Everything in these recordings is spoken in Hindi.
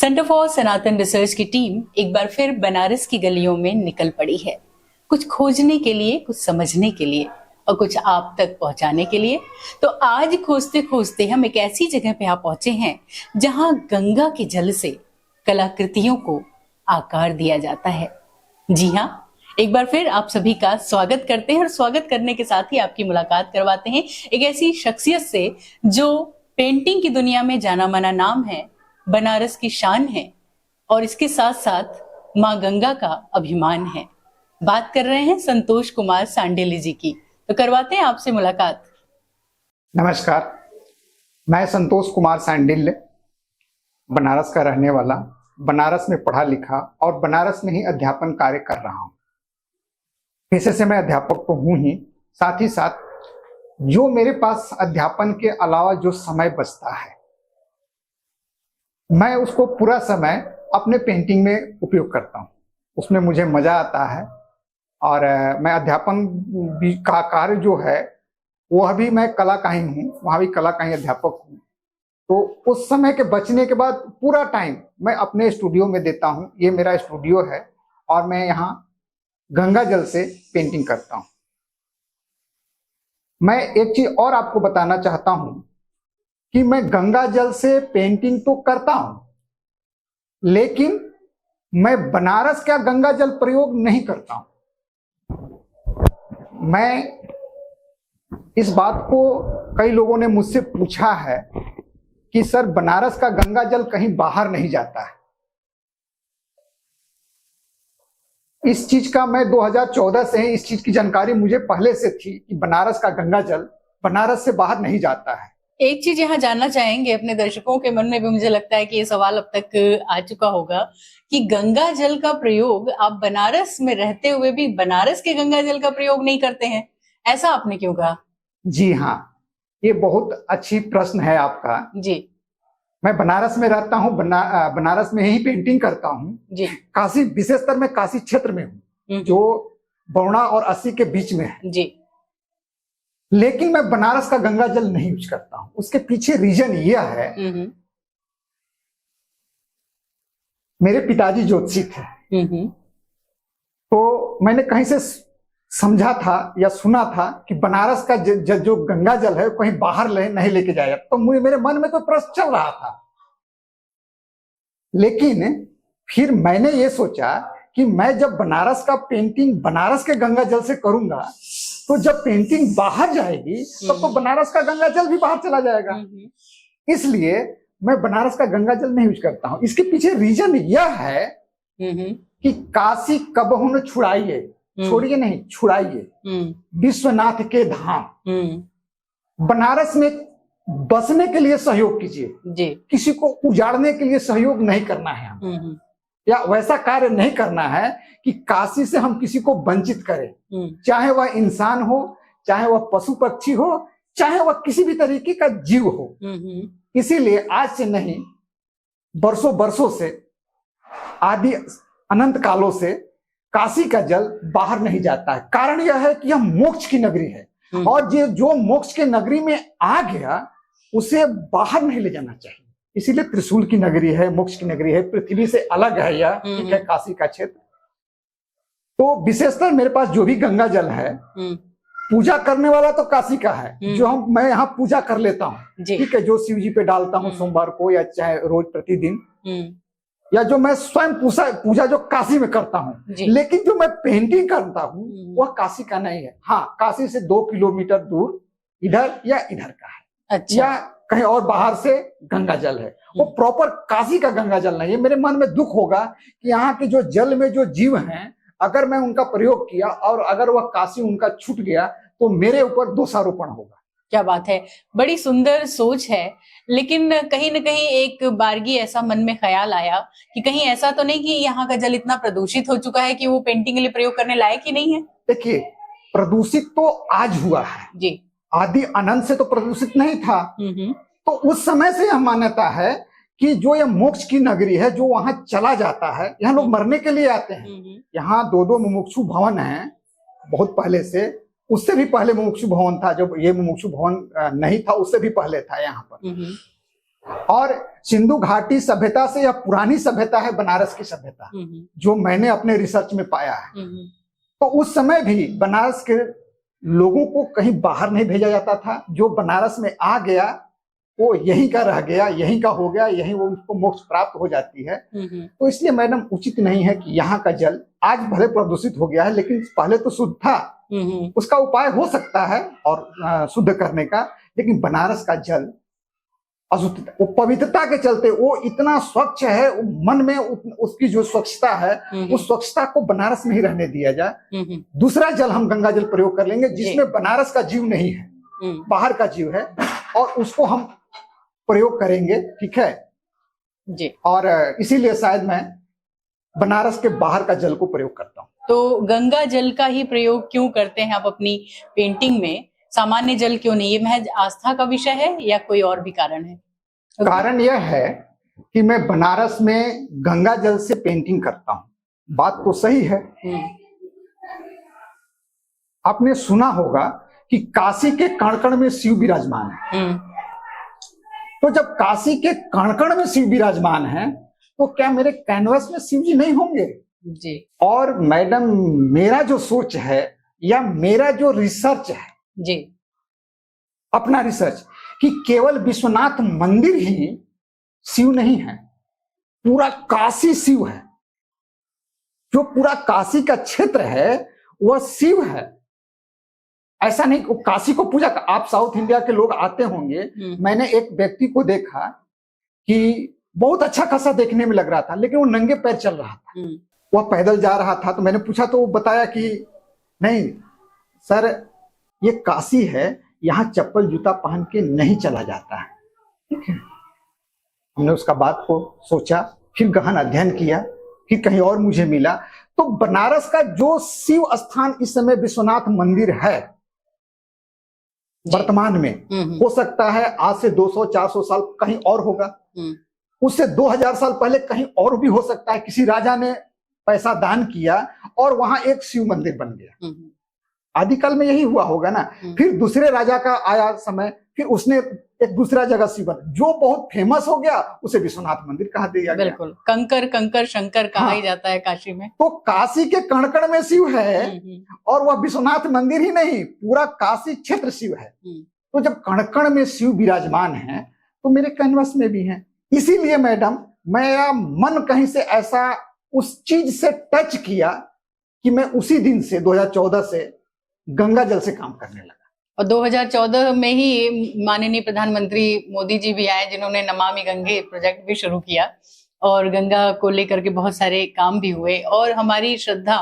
सेंटर फॉर सनातन रिसर्च की टीम एक बार फिर बनारस की गलियों में निकल पड़ी है, कुछ खोजने के लिए, कुछ समझने के लिए और कुछ आप तक पहुंचाने के लिए। तो आज खोजते खोजते हम एक ऐसी जगह पे आ पहुंचे हैं जहां गंगा के जल से कलाकृतियों को आकार दिया जाता है। जी हाँ, एक बार फिर आप सभी का स्वागत करते हैं और स्वागत करने के साथ ही आपकी मुलाकात करवाते हैं एक ऐसी शख्सियत से जो पेंटिंग की दुनिया में जाना माना नाम है, बनारस की शान है और इसके साथ साथ माँ गंगा का अभिमान है। बात कर रहे हैं संतोष कुमार सांडिल्य जी की, तो करवाते हैं आपसे मुलाकात। नमस्कार, मैं संतोष कुमार सांडिल्य बनारस का रहने वाला, बनारस में पढ़ा लिखा और बनारस में ही अध्यापन कार्य कर रहा हूँ। पेशे से मैं अध्यापक तो हूँ ही, साथ ही साथ जो मेरे पास अध्यापन के अलावा जो समय बचता है मैं उसको पूरा समय अपने पेंटिंग में उपयोग करता हूँ। उसमें मुझे मजा आता है और मैं अध्यापन का कार्य जो है वह भी मैं कला का ही हूँ, वहाँ भी कला का ही अध्यापक हूँ। तो उस समय के बचने के बाद पूरा टाइम मैं अपने स्टूडियो में देता हूँ। ये मेरा स्टूडियो है और मैं यहाँ गंगा जल से पेंटिंग करता हूँ। मैं एक चीज और आपको बताना चाहता हूँ कि मैं गंगा जल से पेंटिंग तो करता हूं, लेकिन मैं बनारस का गंगा जल प्रयोग नहीं करता हूं। मैं इस बात को कई लोगों ने मुझसे पूछा है कि सर बनारस का गंगा जल कहीं बाहर नहीं जाता है। इस चीज का मैं 2014 से ही इस चीज की जानकारी मुझे पहले से थी कि बनारस का गंगा जल बनारस से बाहर नहीं जाता है। एक चीज यहाँ जानना चाहेंगे, अपने दर्शकों के मन में भी मुझे लगता है कि ये सवाल अब तक आ चुका होगा कि गंगा जल का प्रयोग आप बनारस में रहते हुए भी बनारस के गंगा जल का प्रयोग नहीं करते हैं, ऐसा आपने क्यों कहा? जी हाँ, ये बहुत अच्छी प्रश्न है आपका। जी, मैं बनारस में रहता हूँ, बनारस में ही पेंटिंग करता हूँ जी। काशी, विशेषतर मैं काशी क्षेत्र में हूँ जो बौना और अस्सी के बीच में है जी। लेकिन मैं बनारस का गंगा जल नहीं यूज करता हूं। उसके पीछे रीजन यह है, मेरे पिताजी ज्योतिषी थे। तो मैंने कहीं से समझा था या सुना था कि बनारस का जो गंगा जल है कहीं बाहर नहीं लेके जाएगा। तो मेरे मन में तो प्रश्न चल रहा था, लेकिन फिर मैंने ये सोचा कि मैं जब बनारस का पेंटिंग बनारस के गंगा जल से करूंगा तो जब पेंटिंग बाहर जाएगी तब तो बनारस का गंगा जल भी बाहर चला जाएगा। इसलिए मैं बनारस का गंगा जल नहीं यूज करता हूँ। इसके पीछे रीजन यह है कि काशी कबहू न छुड़ाइए, छोड़िए नहीं, छुड़ाइए विश्वनाथ के धाम। बनारस में बसने के लिए सहयोग कीजिए, किसी को उजाड़ने के लिए सहयोग नहीं करना है हमें, या वैसा कार्य नहीं करना है कि काशी से हम किसी को वंचित करें, चाहे वह इंसान हो, चाहे वह पशु पक्षी हो, चाहे वह किसी भी तरीके का जीव हो। इसीलिए आज से नहीं, बरसों बरसों से, आदि अनंत कालों से काशी का जल बाहर नहीं जाता है। कारण यह है कि यह मोक्ष की नगरी है और जो मोक्ष के नगरी में आ गया उसे बाहर नहीं ले जाना चाहिए। इसीलिए त्रिशूल की नगरी है, मोक्ष की नगरी है, पृथ्वी से अलग है यह, ठीक है, काशी का क्षेत्र। तो विशेषतर मेरे पास जो भी गंगा जल है, पूजा करने वाला तो काशी का है, जो मैं यहाँ पूजा कर लेता हूँ, ठीक है, जो शिव जी पे डालता हूँ सोमवार को या चाहे रोज प्रतिदिन, या जो मैं स्वयं पूजा जो काशी में करता हूँ। लेकिन जो मैं पेंटिंग करता हूँ वह काशी का नहीं है। हाँ, काशी से 2 किलोमीटर दूर इधर या इधर का है। अच्छा। या कहीं और बाहर से गंगा जल है, वो प्रॉपर काशी का गंगा जल नहीं है। मेरे मन में दुख होगा कि यहाँ के जो जल में जो जीव हैं, अगर मैं उनका प्रयोग किया और अगर वह काशी उनका छूट गया तो मेरे ऊपर दोषारोपण होगा। क्या बात है, बड़ी सुंदर सोच है। लेकिन कहीं न कहीं एक बारगी ऐसा मन में ख्याल आया कि कहीं ऐसा तो नहीं कि यहाँ का जल इतना प्रदूषित हो चुका है कि वो पेंटिंग के लिए प्रयोग करने लायक ही नहीं है? देखिए, प्रदूषित तो आज हुआ है जी, आदि अनंत से तो प्रदूषित नहीं था। तो उस समय से यह मान्यता है कि जो यह मोक्ष की नगरी है, जो वहां चला जाता है, यहाँ लोग मरने के लिए आते हैं। यहाँ 2 मुमुक्षु भवन हैं बहुत पहले से, उससे भी पहले मुमुक्षु भवन था, जब ये मुमुक्षु भवन नहीं था उससे भी पहले था यहाँ पर। और सिंधु घाटी सभ्यता से यह पुरानी सभ्यता है, बनारस की सभ्यता, जो मैंने अपने रिसर्च में पाया है। तो उस समय भी बनारस के लोगों को कहीं बाहर नहीं भेजा जाता था। जो बनारस में आ गया वो यहीं का रह गया, यहीं का हो गया, यहीं वो उसको मोक्ष प्राप्त हो जाती है। तो इसलिए मैडम उचित नहीं है कि यहाँ का जल आज भले प्रदूषित हो गया है, लेकिन पहले तो शुद्ध था। उसका उपाय हो सकता है और शुद्ध करने का, लेकिन बनारस का जल अशुद्धता, वो पवित्रता के चलते वो इतना स्वच्छ है, मन में उसकी जो स्वच्छता है, उस स्वच्छता को बनारस में ही रहने दिया जाए। दूसरा जल हम गंगा जल प्रयोग कर लेंगे जिसमें बनारस का जीव नहीं है, बाहर का जीव है, और उसको हम प्रयोग करेंगे, ठीक है जी। और इसीलिए शायद मैं बनारस के बाहर का जल को प्रयोग करता हूँ। तो गंगा जल का ही प्रयोग क्यों करते हैं आप अपनी पेंटिंग में, सामान्य जल क्यों नहीं? ये महज आस्था का विषय है या कोई और भी कारण है? कारण यह है कि मैं बनारस में गंगा जल से पेंटिंग करता हूँ। बात तो सही है। आपने सुना होगा कि काशी के कण कण में शिव विराजमान है। तो जब काशी के कण कण में शिव विराजमान है तो क्या मेरे कैनवस में शिव जी नहीं होंगे? जी। और मैडम मेरा जो सोच है या मेरा जो रिसर्च है जी, अपना रिसर्च, कि केवल विश्वनाथ मंदिर ही शिव नहीं है, पूरा काशी शिव है। जो पूरा काशी का क्षेत्र है वह शिव है। ऐसा नहीं काशी को पूजा कर, आप साउथ इंडिया के लोग आते होंगे। मैंने एक व्यक्ति को देखा कि बहुत अच्छा खासा देखने में लग रहा था, लेकिन वो नंगे पैर चल रहा था। वह पैदल जा रहा था। तो मैंने पूछा तो वो बताया कि नहीं सर, ये काशी है, यहाँ चप्पल जूता पहन के नहीं चला जाता है। ठीक है, हमने उसका बात को सोचा, फिर गहन अध्ययन किया, फिर कहीं और मुझे मिला। तो बनारस का जो शिव स्थान इस समय विश्वनाथ मंदिर है वर्तमान में, हो सकता है आज से 200-400 साल कहीं और होगा, उससे 2000 साल पहले कहीं और भी हो सकता है। किसी राजा ने पैसा दान किया और वहां एक शिव मंदिर बन गया। आदिकाल में यही हुआ होगा ना। फिर दूसरे राजा का आया समय, फिर उसने एक दूसरा जगह शिव बना, जो बहुत फेमस हो गया, उसे विश्वनाथ मंदिर कहा दिया गया। बिल्कुल, कंकर कंकर शंकर कहा ही जाता है काशी में। तो काशी के कण कण में शिव है और वह विश्वनाथ मंदिर ही नहीं, पूरा काशी क्षेत्र शिव है। तो जब कण कण में शिव विराजमान है तो मेरे कैनवस में भी है। इसीलिए मैडम मेरा मन कहीं से ऐसा उस चीज से टच किया कि मैं उसी दिन से 2014 से गंगा जल से काम करने लगा। और 2014 में ही माननीय प्रधानमंत्री मोदी जी भी आए, जिन्होंने नमामि गंगे प्रोजेक्ट भी शुरू किया और गंगा को लेकर के बहुत सारे काम भी हुए और हमारी श्रद्धा,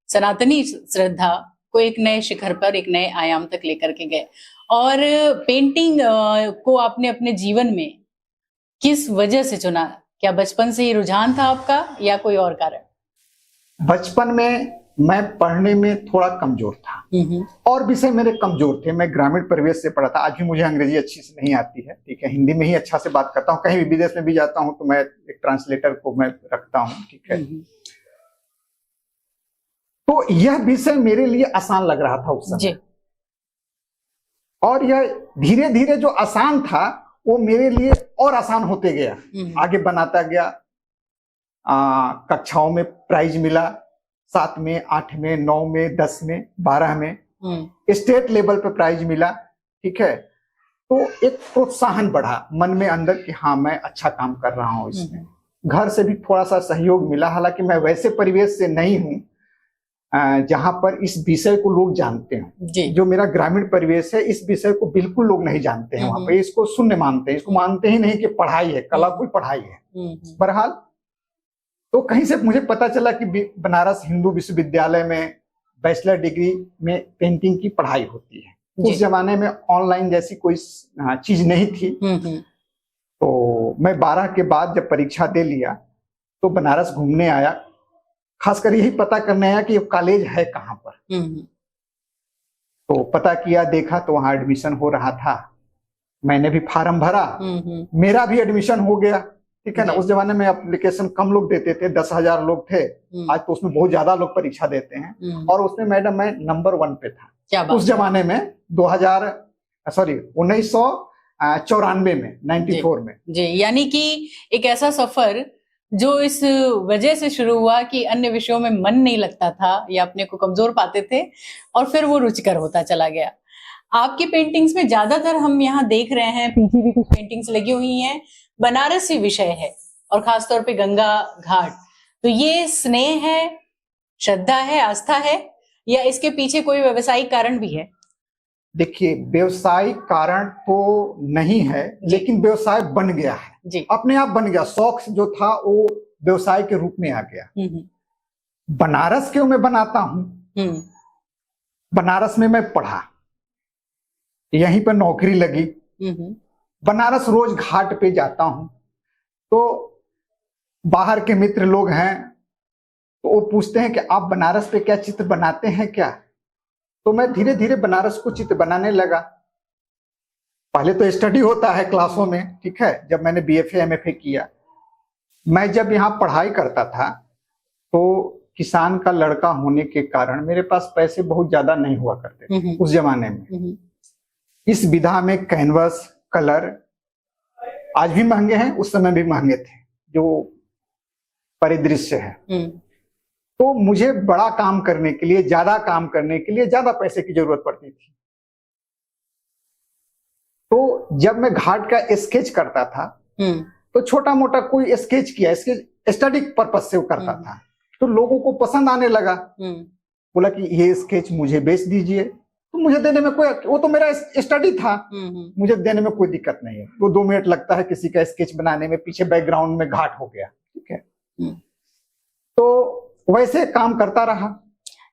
सनातनी श्रद्धा को एक नए शिखर पर, एक नए आयाम तक लेकर के गए। और पेंटिंग को आपने अपने जीवन में किस वजह से चुना? क्या बचपन से ही रुझान था आपका या कोई और कारण? बचपन में मैं पढ़ने में थोड़ा कमजोर था और विषय मेरे कमजोर थे। मैं ग्रामीण परिवेश से पढ़ा था। आज भी मुझे अंग्रेजी अच्छी से नहीं आती है, ठीक है, हिंदी में ही अच्छा से बात करता हूँ। कहीं भी विदेश में भी जाता हूँ तो मैं एक ट्रांसलेटर को मैं रखता हूँ, ठीक है। तो यह विषय मेरे लिए आसान लग रहा था उस समय, और यह धीरे धीरे जो आसान था वो मेरे लिए और आसान होते गया, आगे बनाता गया। कक्षाओं में प्राइज मिला, 7 में, 8 में, 9 में, 10 में, 12 में, स्टेट लेवल पे प्राइज मिला, ठीक है। तो एक प्रोत्साहन बढ़ा मन में अंदर कि हाँ मैं अच्छा काम कर रहा हूँ इसमें। घर से भी थोड़ा सा सहयोग मिला, हालांकि मैं वैसे परिवेश से नहीं हूँ जहां पर इस विषय को लोग जानते हैं। जो मेरा ग्रामीण परिवेश है, इस विषय को बिल्कुल लोग नहीं जानते हैं वहां पर। इसको शून्य मानते हैं, इसको मानते ही नहीं कि पढ़ाई है, कला कोई पढ़ाई है। बहरहाल तो कहीं से मुझे पता चला कि बनारस हिंदू विश्वविद्यालय में बैचलर डिग्री में पेंटिंग की पढ़ाई होती है। उस जमाने में ऑनलाइन जैसी कोई चीज नहीं थी। तो मैं 12 के बाद जब परीक्षा दे लिया तो बनारस घूमने आया, खासकर यही पता करने आया कि कॉलेज है कहाँ पर। तो पता किया, देखा तो वहां एडमिशन हो रहा था। मैंने भी फार्म भरा, मेरा भी एडमिशन हो गया, ठीक है ना। उस जमाने में एप्लीकेशन कम लोग देते थे, 10,000 लोग थे। आज तो उसमें बहुत ज्यादा लोग परीक्षा देते हैं। और उसमें मैडम मैं नंबर 1 पे था। क्या बात? उस जमाने में 1900 94 में, 94 में। जी, यानी कि एक ऐसा सफर जो इस वजह से शुरू हुआ कि अन्य विषयों में मन नहीं लगता था या अपने को कमजोर पाते थे, और फिर वो रुचिकर होता चला गया। आपकी पेंटिंग्स में ज्यादातर हम यहाँ देख रहे हैं, पीछे भी कुछ पेंटिंग्स लगी हुई हैं, बनारसी विषय है और खासतौर पे गंगा घाट। तो ये स्नेह है, श्रद्धा है, आस्था है, या इसके पीछे कोई व्यवसायिक कारण भी है? देखिए, व्यवसायिक कारण तो नहीं है, लेकिन व्यवसाय बन गया है जी। अपने आप बन गया। शौक जो था वो व्यवसाय के रूप में आ गया। बनारस क्यों मैं बनाता हूं? बनारस में मैं पढ़ा, यहीं पर नौकरी लगी, बनारस रोज घाट पे जाता हूं, तो बाहर के मित्र लोग हैं तो वो पूछते हैं कि आप बनारस पे क्या चित्र बनाते हैं क्या? तो मैं धीरे धीरे बनारस को चित्र बनाने लगा। पहले तो स्टडी होता है क्लासों में, ठीक है। जब मैंने बीएफए एमएफए किया, मैं जब यहाँ पढ़ाई करता था तो किसान का लड़का होने के कारण मेरे पास पैसे बहुत ज्यादा नहीं हुआ करते थे उस जमाने में। इस विधा में कैनवस, कलर आज भी महंगे हैं, उस समय भी महंगे थे, जो परिदृश्य है। तो मुझे बड़ा काम करने के लिए, ज्यादा काम करने के लिए ज्यादा पैसे की जरूरत पड़ती थी। तो जब मैं घाट का स्केच करता था तो छोटा मोटा कोई स्केच किया, स्केच स्टडी पर्पज से वो करता था, तो लोगों को पसंद आने लगा। बोला कि ये स्केच मुझे बेच दीजिए। तो मुझे देने में कोई, वो तो मेरा स्टडी था, मुझे देने में कोई दिक्कत नहीं है। तो 2 मिनट लगता है किसी का स्केच बनाने में, पीछे बैकग्राउंड में घाट हो गया, ठीक है। तो वैसे काम करता रहा।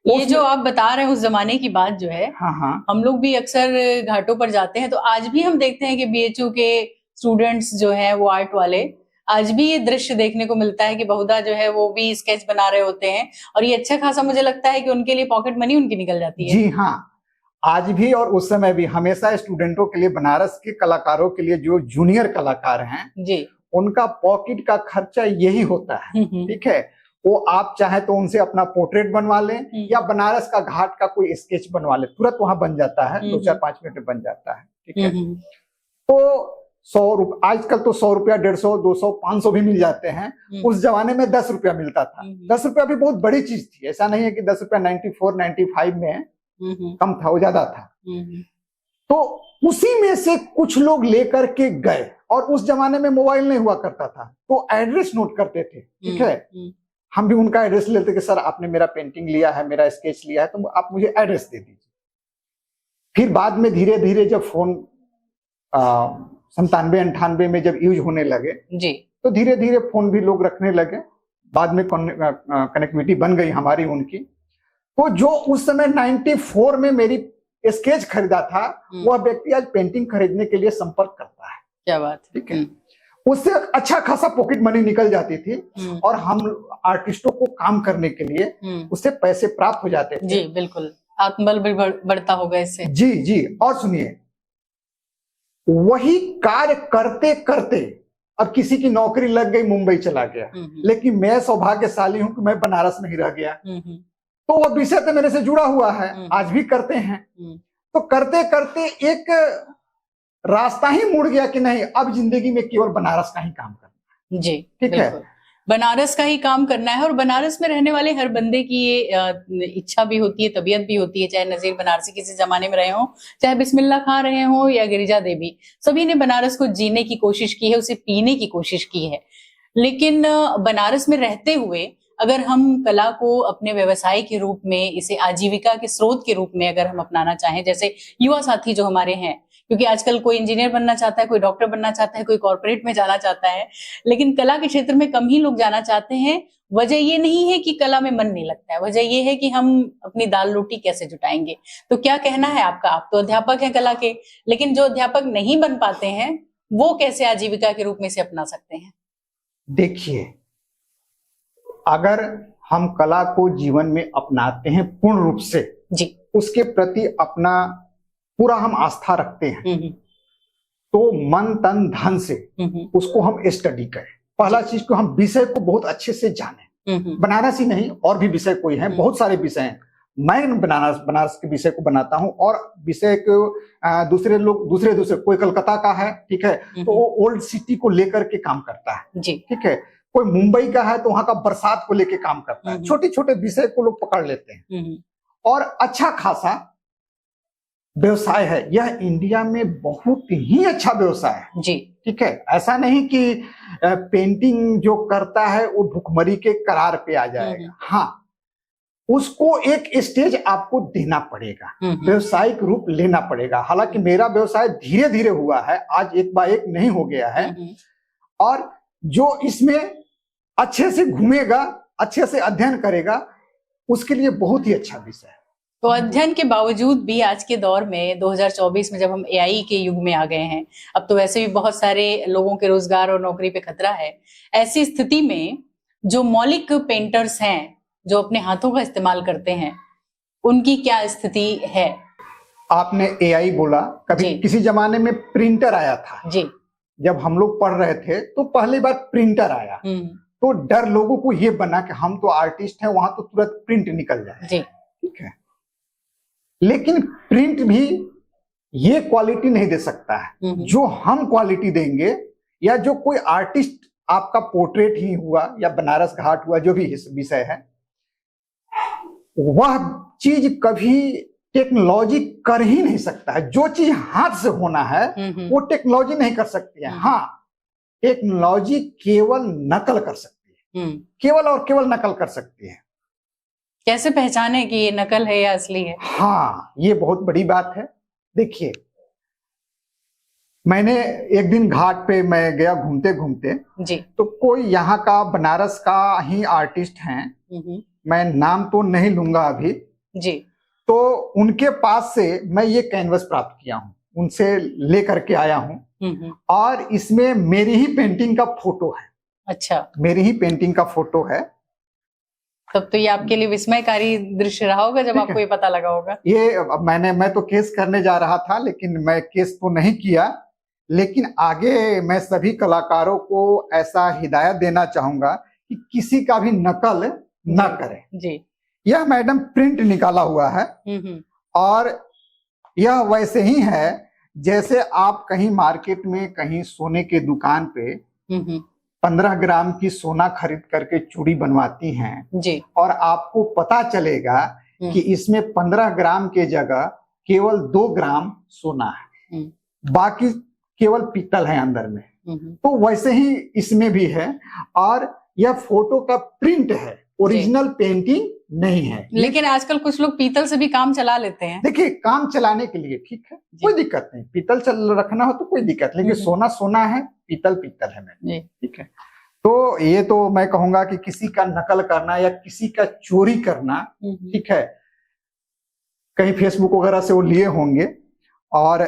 ये जो आप बता रहे हैं उस जमाने की बात जो है, हाँ, हम लोग भी अक्सर घाटों पर जाते हैं, तो आज भी हम देखते हैं कि बीएचयू के स्टूडेंट्स जो हैं वो आर्ट वाले, आज भी ये दृश्य देखने को मिलता है कि बहुधा जो है वो भी स्केच बना रहे होते हैं, और ये अच्छा खासा मुझे लगता है कि उनके लिए पॉकेट मनी उनकी निकल जाती है। जी हाँ, आज भी और उस समय भी हमेशा स्टूडेंटों के लिए, बनारस के कलाकारों के लिए, जो जूनियर कलाकार हैं जी, उनका पॉकेट का खर्चा यही होता है, ठीक है। वो आप चाहे तो उनसे अपना पोर्ट्रेट बनवा लें या बनारस का घाट का कोई स्केच बनवा लें, तुरंत वहां बन जाता है, 2-4-5 मिनट में बन जाता है, ठीक है। तो 100 रुपये, आजकल तो 100 रुपया, 150, 200, 500 भी मिल जाते हैं। उस जमाने में 10 रुपया मिलता था। 10 रुपया भी बहुत बड़ी चीज थी, ऐसा नहीं है कि 10 रुपया 94, 95 में कम था, वो ज्यादा था। तो उसी में से कुछ लोग लेकर के गए, और उस जमाने में मोबाइल नहीं हुआ करता था, तो एड्रेस नोट करते थे, ठीक है। हम भी उनका एड्रेस लेते कि सर आपने मेरा पेंटिंग लिया है, मेरा स्केच लिया है, तो आप मुझे एड्रेस दे दीजिए। फिर बाद में धीरे धीरे जब फोन 97-98 में जब यूज होने लगे जी, तो धीरे धीरे फोन भी लोग रखने लगे। बाद में कनेक्टिविटी बन गई हमारी उनकी। तो जो उस समय 94 में मेरी स्केच खरीदा था, वह व्यक्ति आज पेंटिंग खरीदने के लिए संपर्क करता है। क्या बात, ठीक है। उससे अच्छा खासा पॉकेट मनी निकल जाती थी, और हम आर्टिस्टों को काम करने के लिए उससे पैसे प्राप्त हो जाते थे। जी बिल्कुल, आत्मबल भी बढ़ता होगा इससे। जी जी। और सुनिए, वही कार्य करते करते अब किसी की नौकरी लग गई, मुंबई चला गया, लेकिन मैं सौभाग्यशाली हूं कि मैं बनारस में ही रह गया। तो वह विषय तो मेरे से जुड़ा हुआ है, आज भी करते हैं। तो करते करते एक रास्ता ही मुड़ गया कि नहीं, अब जिंदगी में केवल बनारस का ही काम करना है। जी ठीक है, बनारस का ही काम करना है। और बनारस में रहने वाले हर बंदे की ये इच्छा भी होती है, तबीयत भी होती है, चाहे नजीर बनारसी किसी जमाने में रहे हों, चाहे बिस्मिल्लाह खां रहे हों या गिरिजा देवी, सभी ने बनारस को जीने की कोशिश की है, उसे पीने की कोशिश की है। लेकिन बनारस में रहते हुए अगर हम कला को अपने व्यवसाय के रूप में, इसे आजीविका के स्रोत के रूप में अगर हम अपनाना चाहें, जैसे युवा साथी जो हमारे हैं, क्योंकि आजकल कोई इंजीनियर बनना चाहता है, कोई डॉक्टर बनना चाहता है, कोई कॉर्पोरेट में जाना चाहता है, लेकिन कला के क्षेत्र में कम ही लोग जाना चाहते हैं। वजह ये नहीं है कि कला में मन नहीं लगता है, वजह ये है कि हम अपनी दाल रोटी कैसे जुटाएंगे। तो क्या कहना है आपका? आप तो अध्यापक हैं कला के, लेकिन जो अध्यापक नहीं बन पाते हैं वो कैसे आजीविका के रूप में इसे अपना सकते हैं? देखिए, अगर हम कला को जीवन में अपनाते हैं पूर्ण रूप से जी, उसके प्रति अपना पूरा हम आस्था रखते हैं, तो मन तन धन से उसको हम स्टडी करें। पहला चीज को हम विषय को बहुत अच्छे से जानें। बनारस ही नहीं, और भी विषय कोई है, बहुत सारे विषय हैं, मैं बनारस के विषय को बनाता हूँ, और विषय को दूसरे लोग दूसरे कोई कलकत्ता का है, ठीक है, तो वो ओल्ड सिटी को लेकर के काम करता है जी। ठीक है, कोई मुंबई का है तो वहां का बरसात को लेकर काम करता है। छोटे छोटे विषय को लोग पकड़ लेते हैं और अच्छा खासा व्यवसाय है। यह इंडिया में बहुत ही अच्छा व्यवसाय है जी। ठीक है, ऐसा नहीं कि पेंटिंग जो करता है वो भुखमरी के करार पे आ जाएगा। हाँ, उसको एक स्टेज आपको देना पड़ेगा, व्यवसायिक रूप लेना पड़ेगा। हालांकि मेरा व्यवसाय धीरे धीरे हुआ है, आज एक बार एक नहीं हो गया है, और जो इसमें अच्छे से घूमेगा, अच्छे से अध्ययन करेगा, उसके लिए बहुत ही अच्छा विषय है। तो अध्ययन के बावजूद भी आज के दौर में 2024 में जब हम एआई के युग में आ गए हैं, अब तो वैसे भी बहुत सारे लोगों के रोजगार और नौकरी पे खतरा है, ऐसी स्थिति में जो मौलिक पेंटर्स हैं, जो अपने हाथों का इस्तेमाल करते हैं, उनकी क्या स्थिति है? आपने एआई बोला, कभी किसी जमाने में प्रिंटर आया था जी। जब हम लोग पढ़ रहे थे तो पहली बार प्रिंटर आया, तो डर लोगों को ये बना कि हम तो आर्टिस्ट हैं, वहां तो तुरंत प्रिंट निकल जाए जी। ठीक है, लेकिन प्रिंट भी ये क्वालिटी नहीं दे सकता है जो हम क्वालिटी देंगे, या जो कोई आर्टिस्ट आपका पोर्ट्रेट ही हुआ या बनारस घाट हुआ, जो भी विषय है, वह चीज कभी टेक्नोलॉजी कर ही नहीं सकता है। जो चीज हाथ से होना है वो टेक्नोलॉजी नहीं कर सकती है। हाँ, टेक्नोलॉजी केवल नकल कर सकती है, केवल और केवल नकल कर सकती है। कैसे पहचाने कि ये नकल है या असली है? हाँ, ये बहुत बड़ी बात है। देखिए, मैंने एक दिन घाट पे मैं गया घूमते घूमते जी, तो कोई यहाँ का बनारस का ही आर्टिस्ट हैं, मैं नाम तो नहीं लूंगा अभी जी, तो उनके पास से मैं ये कैनवस प्राप्त किया हूँ, उनसे लेकर के आया हूँ, और इसमें मेरी ही पेंटिंग का फोटो है। अच्छा, मेरी ही पेंटिंग का फोटो है। तब तो ये आपके लिए विस्मयकारी दृश्य रहा होगा जब आपको ये पता लगा होगा। ये मैं तो केस करने जा रहा था, लेकिन मैं केस तो नहीं किया, लेकिन आगे मैं सभी कलाकारों को ऐसा हिदायत देना चाहूंगा कि किसी का भी नकल ना करें जी। यह मैडम प्रिंट निकाला हुआ है, और यह वैसे ही है जैसे आप कहीं मार्केट में कहीं सोने के दुकान पे 15 ग्राम की सोना खरीद करके चूड़ी बनवाती हैं जी, और आपको पता चलेगा कि इसमें 15 ग्राम के जगह केवल 2 ग्राम सोना है, बाकी केवल पीतल है अंदर में। तो वैसे ही इसमें भी है, और यह फोटो का प्रिंट है, ओरिजिनल पेंटिंग नहीं है। लेकिन आजकल कुछ लोग पीतल से भी काम चला लेते हैं। देखिए, काम चलाने के लिए ठीक है, कोई दिक्कत नहीं, पीतल चल रखना हो तो कोई दिक्कत, लेकिन सोना सोना है, पीतल पीतल है मैडम, ठीक है। तो ये तो मैं कहूंगा कि किसी का नकल करना या किसी का चोरी करना, ठीक है, कहीं फेसबुक वगैरह से वो लिए होंगे और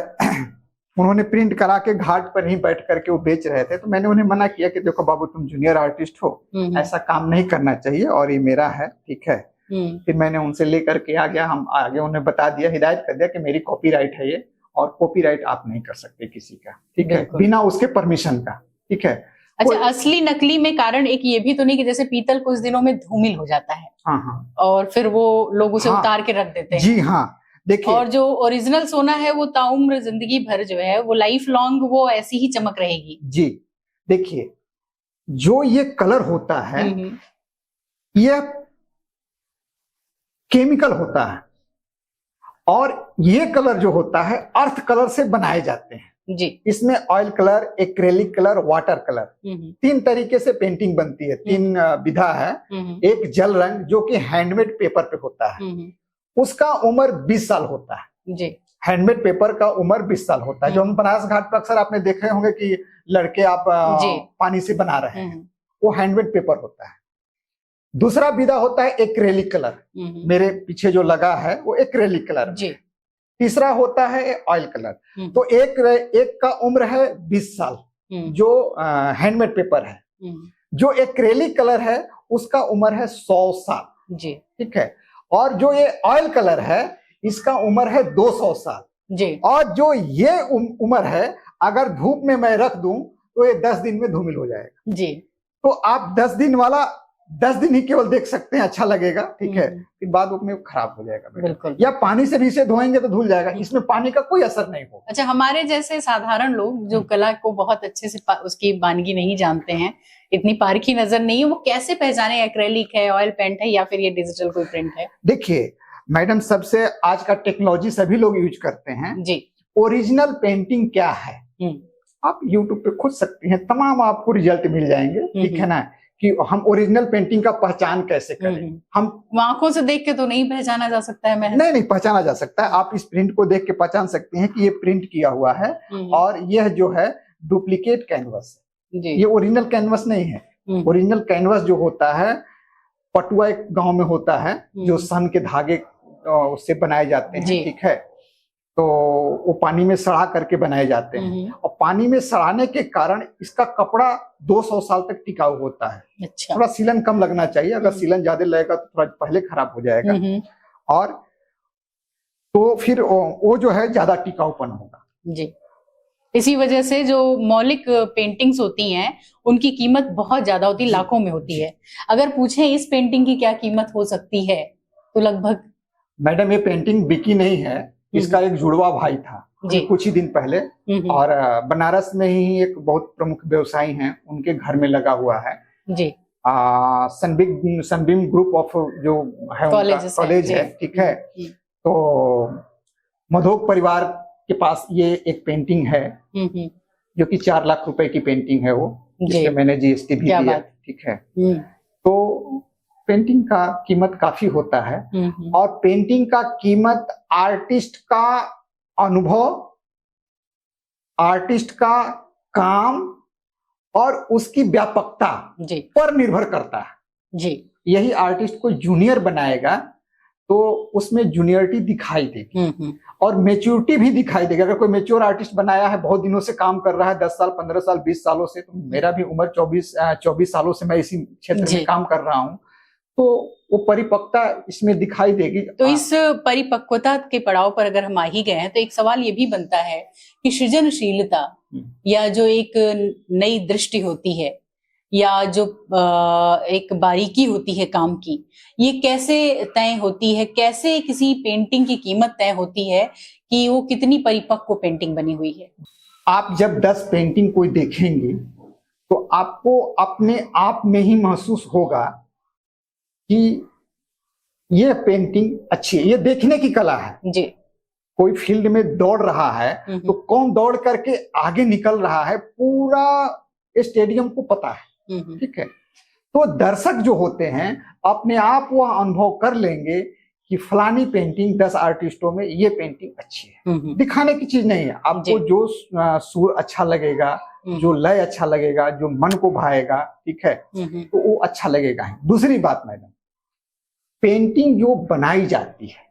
उन्होंने प्रिंट करा के घाट पर ही बैठ करके वो बेच रहे थे, तो मैंने उन्हें मना किया कि देखो बाबू, तुम जूनियर आर्टिस्ट हो, ऐसा काम नहीं करना चाहिए, और ये मेरा है, ठीक है। फिर मैंने उनसे लेकर के आ गया, हम आगे उन्हें बता दिया, हिदायत कर दिया कि मेरी कॉपीराइट है ये, और कॉपीराइट आप नहीं कर सकते किसी का, ठीक है, बिना उसके परमिशन का, ठीक है। अच्छा, असली नकली में कारण एक ये भी तो नहीं कि जैसे पीतल कुछ दिनों में धूमिल हो जाता है, हाँ, और फिर वो लोग उसे उतार के रख देते हैं। जी हाँ, देखिए, और जो ओरिजिनल सोना है वो ताउम्र जिंदगी भर जो है वो लाइफ लॉन्ग वो ऐसी ही चमक रहेगी। जी, देखिए, जो ये कलर होता है यह केमिकल होता है, और ये कलर जो होता है अर्थ कलर से बनाए जाते हैं जी। इसमें oil colour, acrylic colour, water colour, 3 तरीके से पेंटिंग बनती है, 3 विधा है। एक जल रंग जो कि हैंडमेड पेपर पे होता है, उसका उम्र 20 साल होता है जी। हैंडमेड पेपर का उम्र 20 साल होता है। जो हम बनारस घाट पर अक्सर आपने देखे होंगे कि लड़के आप पानी से बना रहे हैं, वो हैंडमेड पेपर होता है। दूसरा विधा होता है एक्रेलिक कलर, मेरे पीछे जो लगा है वो एक्रेलिक कलर जी। तीसरा होता है ऑयल कलर। तो एक का उम्र है 20 साल जो हैंडमेड पेपर है। जो एक्रेलिक कलर है उसका उम्र है 100 साल जी, ठीक है। और जो ये ऑयल कलर है इसका उम्र है 200 साल जी। और जो ये उम्र है अगर धूप में मैं रख दूं तो ये 10 दिन में धूमिल हो जाएगा जी। तो आप 10 दिन वाला 10 दिन ही केवल देख सकते हैं, अच्छा लगेगा, ठीक है, फिर बाद में खराब हो जाएगा बेटा। बिल्कुल। या पानी से भी इसे धोएंगे तो धुल जाएगा, इसमें पानी का कोई असर नहीं होगा। अच्छा, हमारे जैसे साधारण लोग जो कला को बहुत अच्छे से उसकी वानगी नहीं जानते हैं, इतनी पारखी नजर नहीं है, वो कैसे पहचाने एक्रेलिक है, ऑयल पेंट है या फिर ये डिजिटल कोई प्रिंट है? देखिए मैडम, सबसे आज का टेक्नोलॉजी सभी लोग यूज करते हैं जी। ओरिजिनल पेंटिंग क्या है आप यूट्यूब पे खोज सकते हैं, तमाम आपको रिजल्ट मिल जाएंगे, ठीक है ना, कि हम ओरिजिनल पेंटिंग का पहचान कैसे करें। हम आंखों से देख के तो नहीं पहचाना जा सकता है? मैं नहीं पहचाना जा सकता है। आप इस प्रिंट को देख के पहचान सकते हैं कि ये प्रिंट किया हुआ है और यह जो है डुप्लीकेट कैनवस है, ये ओरिजिनल कैनवस नहीं है। ओरिजिनल कैनवस जो होता है पटुआ एक गांव में होता है, जो सन के धागे उससे बनाए जाते हैं, ठीक है, तो वो पानी में सड़ा करके बनाए जाते हैं और पानी में सड़ाने के कारण इसका कपड़ा 200 साल तक टिकाऊ होता है। अच्छा। थोड़ा सीलन कम लगना चाहिए, अगर सीलन ज्यादा लगेगा तो थोड़ा पहले खराब हो जाएगा और तो फिर वो जो है ज्यादा टिकाऊपन होगा। जी, इसी वजह से जो मौलिक पेंटिंग्स होती हैं उनकी कीमत बहुत ज्यादा होती है, लाखों में होती है। अगर पूछें इस पेंटिंग की क्या कीमत हो सकती है तो लगभग? मैडम ये पेंटिंग बिकी नहीं है, इसका एक जुड़वा भाई था कुछ ही दिन पहले और बनारस में ही एक बहुत प्रमुख व्यवसायी हैं, उनके घर में लगा हुआ है जी। सनबीम ग्रुप ऑफ जो है कॉलेज है, ठीक है, तो मधोक परिवार के पास ये एक पेंटिंग है जो कि 4 लाख रुपए की पेंटिंग है, वो जिसपे मैंने जीएसटी भी दिया, ठीक है। तो पेंटिंग का कीमत काफी होता है और पेंटिंग का कीमत आर्टिस्ट का अनुभव, आर्टिस्ट का काम और उसकी व्यापकता पर निर्भर करता है जी। यही आर्टिस्ट को जूनियर बनाएगा तो उसमें जूनियरिटी दिखाई देगी और मेच्योरिटी भी दिखाई देगी। अगर कोई मेच्योर आर्टिस्ट बनाया है, बहुत दिनों से काम कर रहा है, 10 साल 15 साल 20 सालों से, तो मेरा भी उम्र 24 सालों से मैं इसी क्षेत्र में काम कर रहा हूँ, तो वो परिपक्वता इसमें दिखाई देगी। तो इस परिपक्वता के पड़ाव पर अगर हम आ ही गए हैं तो एक सवाल ये भी बनता है कि सृजनशीलता या जो एक नई दृष्टि होती है या जो एक बारीकी होती है काम की, ये कैसे तय होती है? कैसे किसी पेंटिंग की कीमत तय होती है कि वो कितनी परिपक्व पेंटिंग बनी हुई है? आप जब 10 पेंटिंग कोई देखेंगे तो आपको अपने आप में ही महसूस होगा कि ये पेंटिंग अच्छी है, ये देखने की कला है जी। कोई फील्ड में दौड़ रहा है तो कौन दौड़ करके आगे निकल रहा है, पूरा स्टेडियम को पता है, ठीक है। तो दर्शक जो होते हैं अपने आप वह अनुभव कर लेंगे कि फलानी पेंटिंग 10 आर्टिस्टों में ये पेंटिंग अच्छी है। दिखाने की चीज नहीं है, आपको जो सुर अच्छा लगेगा, जो लय अच्छा लगेगा, जो मन को भाएगा, ठीक है, तो वो अच्छा लगेगा। दूसरी बात मैडम, पेंटिंग जो बनाई जाती है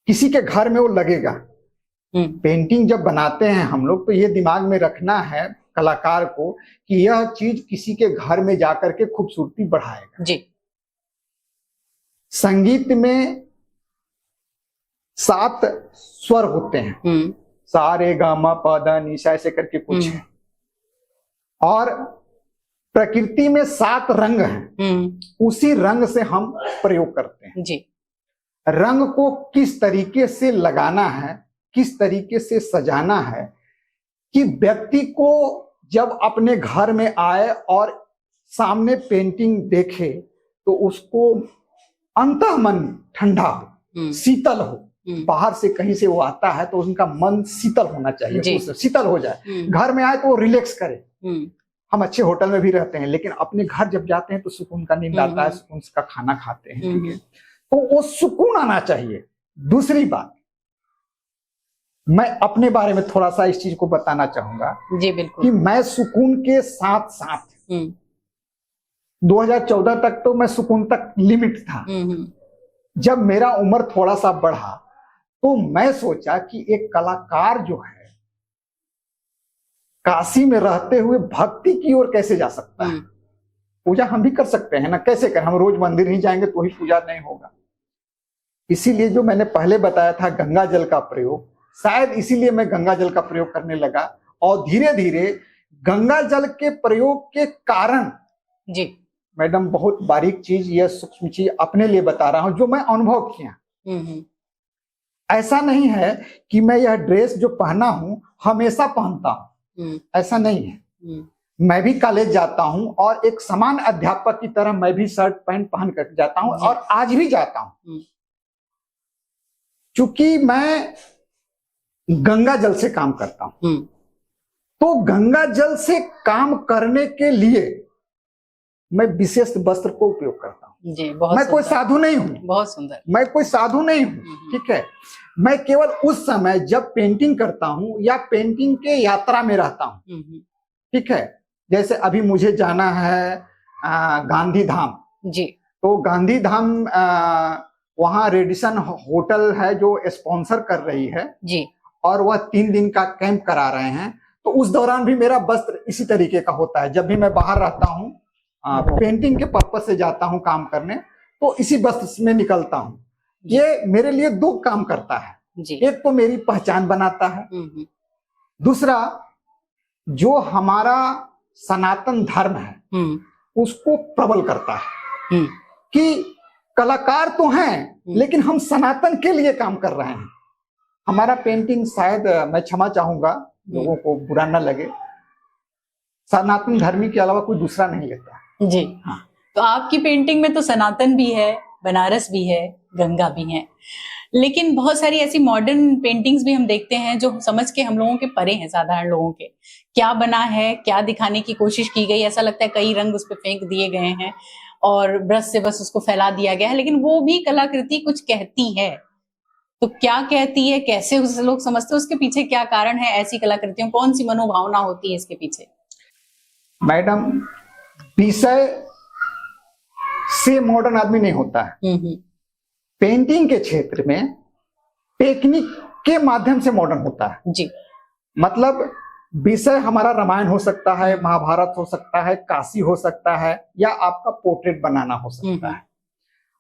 किसी के घर में वो लगेगा। पेंटिंग जब बनाते हैं हम लोग तो ये दिमाग में रखना है कलाकार को कि यह चीज किसी के घर में जाकर के खूबसूरती बढ़ाएगा जी। संगीत में 7 स्वर होते हैं, सा रे गा मा पा धा नी सा, ऐसे करके कुछ है, और प्रकृति में 7 रंग हैं, उसी रंग से हम प्रयोग करते हैं जी। रंग को किस तरीके से लगाना है, किस तरीके से सजाना है कि व्यक्ति को जब अपने घर में आए और सामने पेंटिंग देखे तो उसको अंतः मन ठंडा हो, शीतल हो। बाहर से कहीं से वो आता है तो उनका मन शीतल होना चाहिए, शीतल हो जाए। घर में आए तो वो रिलैक्स करे। हम अच्छे होटल में भी रहते हैं लेकिन अपने घर जब जाते हैं तो सुकून का नींद आता है, सुकून का खाना खाते हैं, ठीक है, तो वो सुकून आना चाहिए। दूसरी बात, मैं अपने बारे में थोड़ा सा इस चीज को बताना चाहूंगा जी, बिल्कुल, कि मैं सुकून के साथ साथ 2014 तक तो मैं सुकून तक लिमिट था। जब मेरा उम्र थोड़ा सा बढ़ा तो मैं सोचा कि एक कलाकार जो है काशी में रहते हुए भक्ति की ओर कैसे जा सकता है। पूजा हम भी कर सकते हैं ना, कैसे कर, हम रोज मंदिर नहीं जाएंगे तो ही पूजा नहीं होगा। इसीलिए जो मैंने पहले बताया था गंगा जल का प्रयोग, शायद इसीलिए मैं गंगा जल का प्रयोग करने लगा और धीरे धीरे गंगा जल के प्रयोग के कारण जी मैडम बहुत बारीक चीज, यह सूक्ष्म चीज अपने लिए बता रहा हूं जो मैं अनुभव किया। ऐसा नहीं है कि मैं यह ड्रेस जो पहना हूं हमेशा पहनता हूं, ऐसा नहीं है। मैं भी कॉलेज जाता हूं और एक समान अध्यापक की तरह मैं भी शर्ट पैंट पहन कर जाता हूं और आज भी जाता हूं। चूंकि मैं गंगा जल से काम करता हूं, तो गंगा जल से काम करने के लिए मैं विशेष वस्त्र को उपयोग करता हूं। जी, बहुत मैं कोई साधु नहीं हूं, बहुत सुंदर। मैं कोई साधु नहीं हूं, ठीक है। मैं केवल उस समय जब पेंटिंग करता हूं या पेंटिंग के यात्रा में रहता हूं, ठीक है। जैसे अभी मुझे जाना है गांधी धाम जी, तो गांधी धाम वहां रेडिसन होटल है जो स्पॉन्सर कर रही है जी, और वह 3 दिन का कैंप करा रहे हैं। तो उस दौरान भी मेरा वस्त्र इसी तरीके का होता है। जब भी मैं बाहर रहता हूँ पेंटिंग के पर्पज से जाता हूँ काम करने, तो इसी वस्त्र में निकलता हूँ। ये मेरे लिए 2 काम करता है जी। एक तो मेरी पहचान बनाता है, दूसरा जो हमारा सनातन धर्म है उसको प्रबल करता है कि कलाकार तो हैं लेकिन हम सनातन के लिए काम कर रहे हैं। हमारा पेंटिंग शायद, मैं क्षमा चाहूंगा लोगों को बुरा ना लगे, सनातन धर्मी के अलावा कोई दूसरा नहीं लेता जी। हाँ। तो आपकी पेंटिंग में तो सनातन भी है, बनारस भी है, गंगा भी है, लेकिन बहुत सारी ऐसी मॉडर्न पेंटिंग्स भी हम देखते हैं जो समझ के हम लोगों के परे हैं, साधारण लोगों के। क्या बना है, क्या दिखाने की कोशिश की गई, ऐसा लगता है कई रंग उस पर फेंक दिए गए हैं और ब्रश से बस उसको फैला दिया गया है, लेकिन वो भी कलाकृति कुछ कहती है। तो क्या कहती है, कैसे उसे लोग समझते हैं, उसके पीछे क्या कारण है? ऐसी कलाकृतियों, कौन सी मनोभावना होती है इसके पीछे? मैडम, विषय से मॉडर्न आदमी नहीं होता है। पेंटिंग के क्षेत्र में टेक्निक के माध्यम से मॉडर्न होता है जी। मतलब विषय हमारा रामायण हो सकता है, महाभारत हो सकता है, काशी हो सकता है, या आपका पोर्ट्रेट बनाना हो सकता है।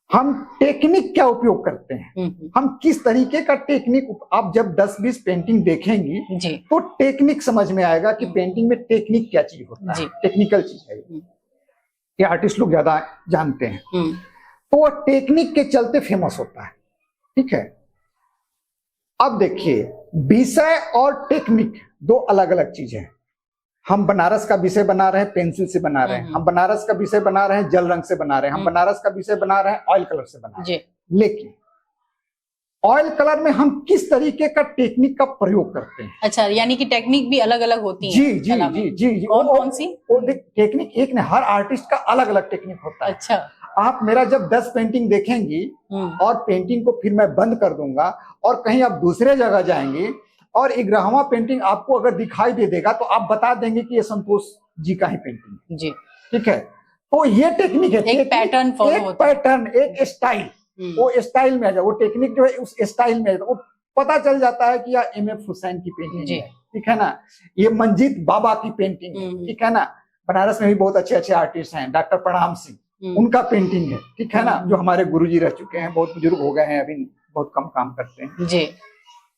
हम टेक्निक क्या उपयोग करते हैं, हम किस तरीके का टेक्निक, आप जब 10-20 पेंटिंग देखेंगी तो टेक्निक समझ में आएगा कि पेंटिंग में टेक्निक क्या चीज होता है, टेक्निकल चीज है ये आर्टिस्ट लोग ज्यादा जानते हैं। तो वो टेक्निक के चलते फेमस होता है, ठीक है। अब देखिए, विषय और टेक्निक 2 अलग अलग चीजें हैं। हम बनारस का विषय बना रहे हैं पेंसिल से बना रहे हैं, हम बनारस का विषय बना रहे हैं जल रंग से बना रहे हैं, हम बनारस का विषय बना रहे हैं ऑयल कलर से बना रहे हैं। लेकिन ऑयल कलर में हम किस तरीके का टेक्निक का प्रयोग करते हैं। अच्छा, यानी कि टेक्निक भी अलग अलग होती है। जी जी जी जी जी। कौन सी? टेक्निक एक नहीं, हर आर्टिस्ट का अलग अलग टेक्निक होता है। अच्छा, आप मेरा जब 10 पेंटिंग देखेंगी और पेंटिंग को फिर मैं बंद कर दूंगा और कहीं आप दूसरे जगह जाएंगे और 11वां पेंटिंग आपको अगर दिखाई दे देगा तो आप बता देंगे कि ये संतोष जी का ही पेंटिंग है जी, ठीक है। तो ये टेक्निक है, एक पैटर्न फॉलो होता है, एक पैटर्न, एक स्टाइल, वो स्टाइल में आ जाए, वो टेक्निक जो है उस स्टाइल में वो पता चल जाता है कि यह M.F. हुसैन की पेंटिंग है, ठीक है ना, ये मंजीत बाबा की पेंटिंग है, ठीक है ना। बनारस में भी बहुत अच्छे अच्छे आर्टिस्ट हैं, डॉक्टर प्रणाम सिंह, उनका पेंटिंग है, ठीक है ना, जो हमारे गुरुजी रह चुके हैं, बहुत बुजुर्ग हो गए हैं, अभी बहुत कम काम करते हैं जी।